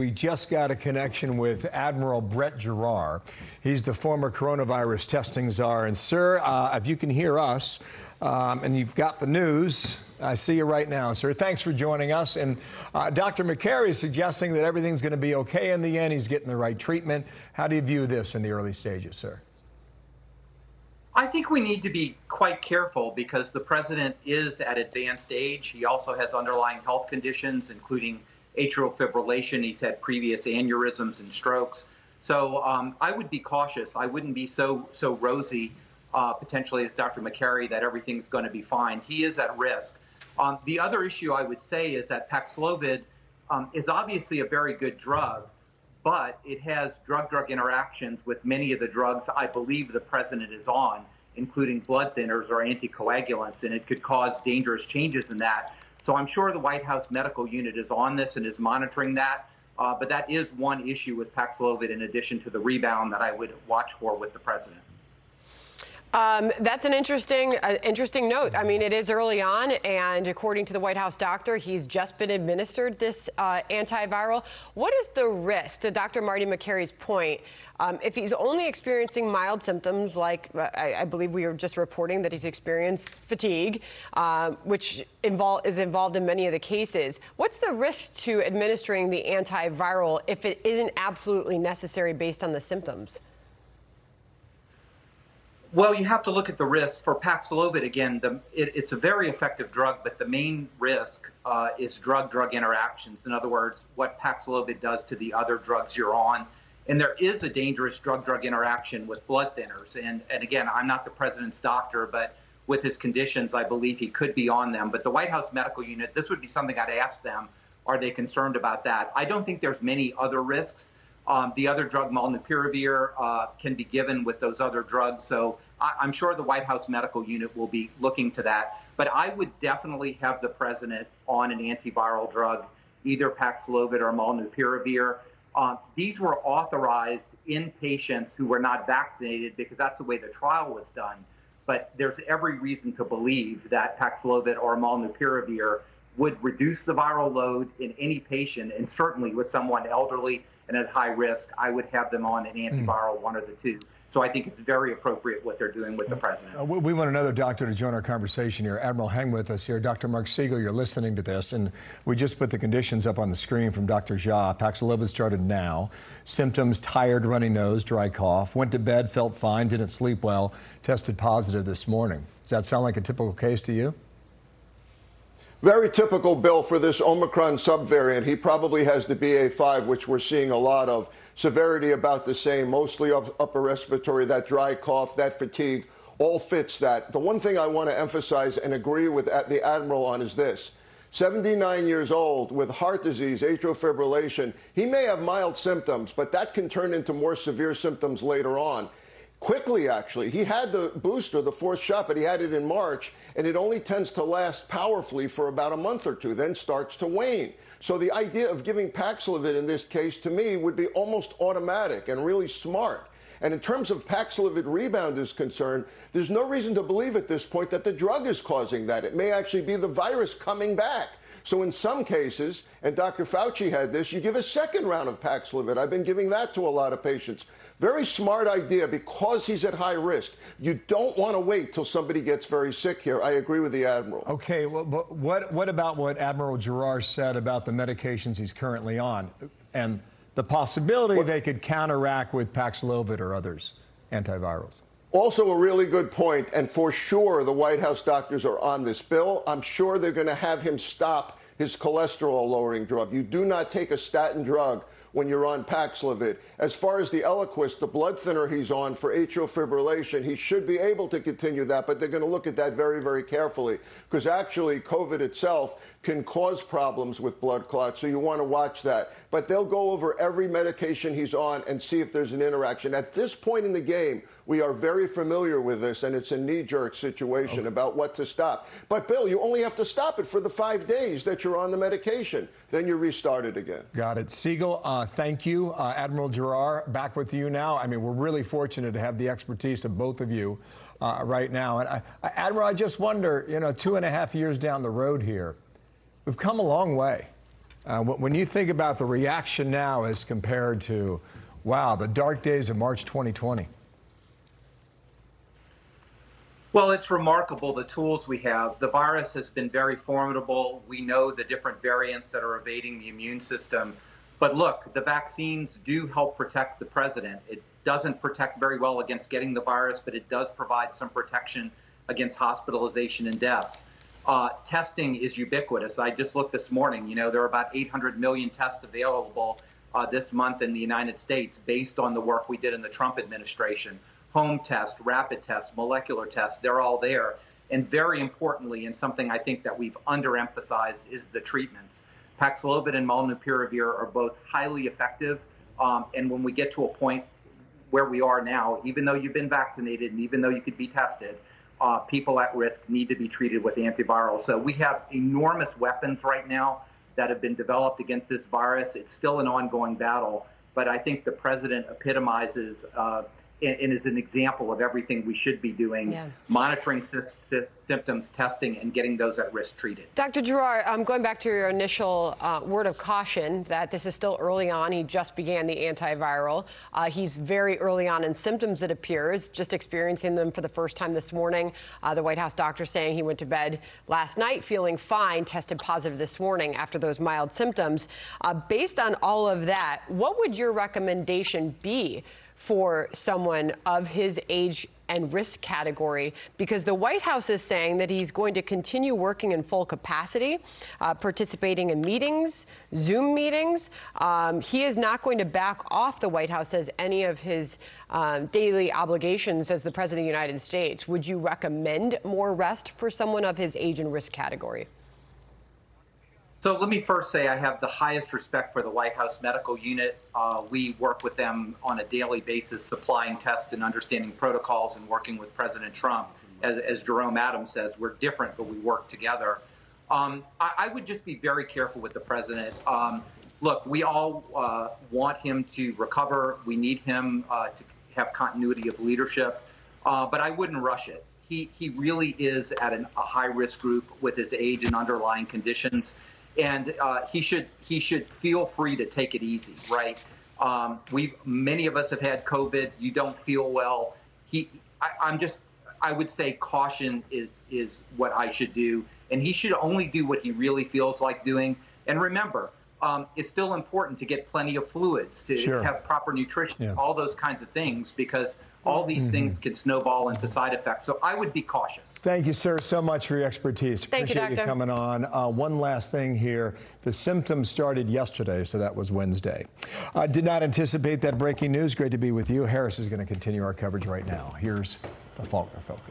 We just got a connection with Admiral Brett Giroir. He's the former coronavirus testing czar. And sir, if you can hear us and you've got the news, I see you right now, sir. Thanks for joining us. And Dr. McCary is suggesting that everything's going to be okay in the end. He's getting the right treatment. How do you view this in the early stages, sir? I think we need to be quite careful because the president is at advanced age. He also has underlying health conditions, including atrial fibrillation. He's had previous aneurysms and strokes. So I would be cautious. I wouldn't be so rosy, potentially as Dr. McCary, that everything's going to be fine. He is at risk. The other issue I would say is that Paxlovid is obviously a very good drug, but it has drug-drug interactions with many of the drugs I believe the president is on, including blood thinners or anticoagulants, and it could cause dangerous changes in that. So I'm sure the White House medical unit is on this and is monitoring that, but that is one issue with Paxlovid in addition to the rebound that I would watch for with the president. That's an interesting note. I mean, it is early on, and according to the White House doctor, he's just been administered this antiviral. What is the risk, to Dr. Marty McCary's point, if he's only experiencing mild symptoms, like I believe we were just reporting that he's experienced fatigue, which is involved in many of the cases? What's the risk to administering the antiviral if it isn't absolutely necessary based on the symptoms? Well, you have to look at the risk. For Paxlovid, again, it's a very effective drug, but the main risk is drug-drug interactions. In other words, what Paxlovid does to the other drugs you're on. And there is a dangerous drug-drug interaction with blood thinners. And again, I'm not the president's doctor, but with his conditions, I believe he could be on them. But the White House medical unit, this would be something I'd ask them. Are they concerned about that? I don't think there's many other risks. The other drug, molnupiravir, can be given with those other drugs. So I'm sure the White House medical unit will be looking to that. But I would definitely have the president on an antiviral drug, either Paxlovid or molnupiravir. These were authorized in patients who were not vaccinated because that's the way the trial was done. But there's every reason to believe that Paxlovid or molnupiravir would reduce the viral load in any patient, and certainly with someone elderly and at high risk, I would have them on an antiviral, one or the two. So I think it's very appropriate what they're doing with the president. We want another doctor to join our conversation here. Admiral, hang with us here. Dr. Marc Siegel, you're listening to this, and we just put the conditions up on the screen from Dr. Giroir. Paxlovid started now. Symptoms: tired, runny nose, dry cough. Went to bed, felt fine, didn't sleep well, tested positive this morning. Does that sound like a typical case to you? Very typical, Bill, for this Omicron subvariant. He probably has the BA.5, which we're seeing a lot of. Severity about the same, mostly upper respiratory, that dry cough, that fatigue, all fits that. The one thing I want to emphasize and agree with the Admiral on is this. 79 years old with heart disease, atrial fibrillation. He may have mild symptoms, but that can turn into more severe symptoms later on. Quickly, actually. He had the booster, the fourth shot, but he had it in March, and it only tends to last powerfully for about a month or two, then starts to wane. So the idea of giving Paxlovid in this case, to me, would be almost automatic and really smart. And in terms of Paxlovid rebound is concerned, there's no reason to believe at this point that the drug is causing that. It may actually be the virus coming back. So in some cases, and Dr. Fauci had this, you give a second round of Paxlovid. I've been giving that to a lot of patients. Very smart idea because he's at high risk. You don't want to wait till somebody gets very sick here. I agree with the Admiral. Okay, well, but what about what Admiral Giroir said about the medications he's currently on and the possibility they could counteract with Paxlovid or others, antivirals? Also a really good point, and for sure the White House doctors are on this bill. I'm sure they're going to have him stop his cholesterol-lowering drug. You do not take a statin drug when you're on Paxlovid. As far as the Eliquis, the blood thinner he's on for atrial fibrillation, he should be able to continue that, but they're going to look at that very, very carefully because actually COVID itself can cause problems with blood clots, so you want to watch that. But they'll go over every medication he's on and see if there's an interaction. At this point in the game, we are very familiar with this, and it's a knee-jerk situation about what to stop. But, Bill, you only have to stop it for the 5 days that you're on the medication. Then you restart it again. Got it. Siegel, thank you. Admiral Giroir, back with you now. I mean, we're really fortunate to have the expertise of both of you right now. And Admiral, I just wonder, 2.5 years down the road here, we've come a long way. When you think about the reaction now as compared to, wow, the dark days of March 2020. Well, it's remarkable the tools we have. The virus has been very formidable. We know the different variants that are evading the immune system. But look, the vaccines do help protect the president. It doesn't protect very well against getting the virus, but it does provide some protection against hospitalization and deaths. Testing is ubiquitous. I just looked this morning. There are about 800 million tests available this month in the United States based on the work we did in the Trump administration. Home tests, rapid tests, molecular tests, they're all there. And very importantly, and something I think that we've underemphasized, is the treatments. Paxlovid and molnupiravir are both highly effective. And when we get to a point where we are now, even though you've been vaccinated and even though you could be tested, people at risk need to be treated with antivirals. So we have enormous weapons right now that have been developed against this virus. It's still an ongoing battle, but I think the president epitomizes and is an example of everything we should be doing, monitoring symptoms, testing, and getting those at risk treated. Dr. Giroir, going back to your initial word of caution that this is still early on. He just began the antiviral. He's very early on in symptoms, it appears, just experiencing them for the first time this morning. The White House doctor saying he went to bed last night feeling fine, tested positive this morning after those mild symptoms. Based on all of that, what would your recommendation be for someone of his age and risk category? Because the White House is saying that he's going to continue working in full capacity, participating in meetings, Zoom meetings. He is not going to back off, the White House says, any of his daily obligations as the President of the United States. Would you recommend more rest for someone of his age and risk category? So let me first say I have the highest respect for the White House medical unit. We work with them on a daily basis, supplying tests and understanding protocols and working with President Trump. As Jerome Adams says, we're different, but we work together. I would just be very careful with the president. Look, we all want him to recover. We need him to have continuity of leadership, but I wouldn't rush it. He really is at a high-risk group with his age and underlying conditions. And he should feel free to take it easy, right? Many of us have had COVID. You don't feel well. I would say caution is what I should do, and he should only do what he really feels like doing. And remember, it's still important to get plenty of fluids, to have proper nutrition, all those kinds of things, because all these things can snowball into side effects. So I would be cautious. Thank you, sir, so much for your expertise. Appreciate you coming on. One last thing here. The symptoms started yesterday, so that was Wednesday. Did not anticipate that breaking news. Great to be with you. Harris is going to continue our coverage right now. Here's the Faulkner Focus.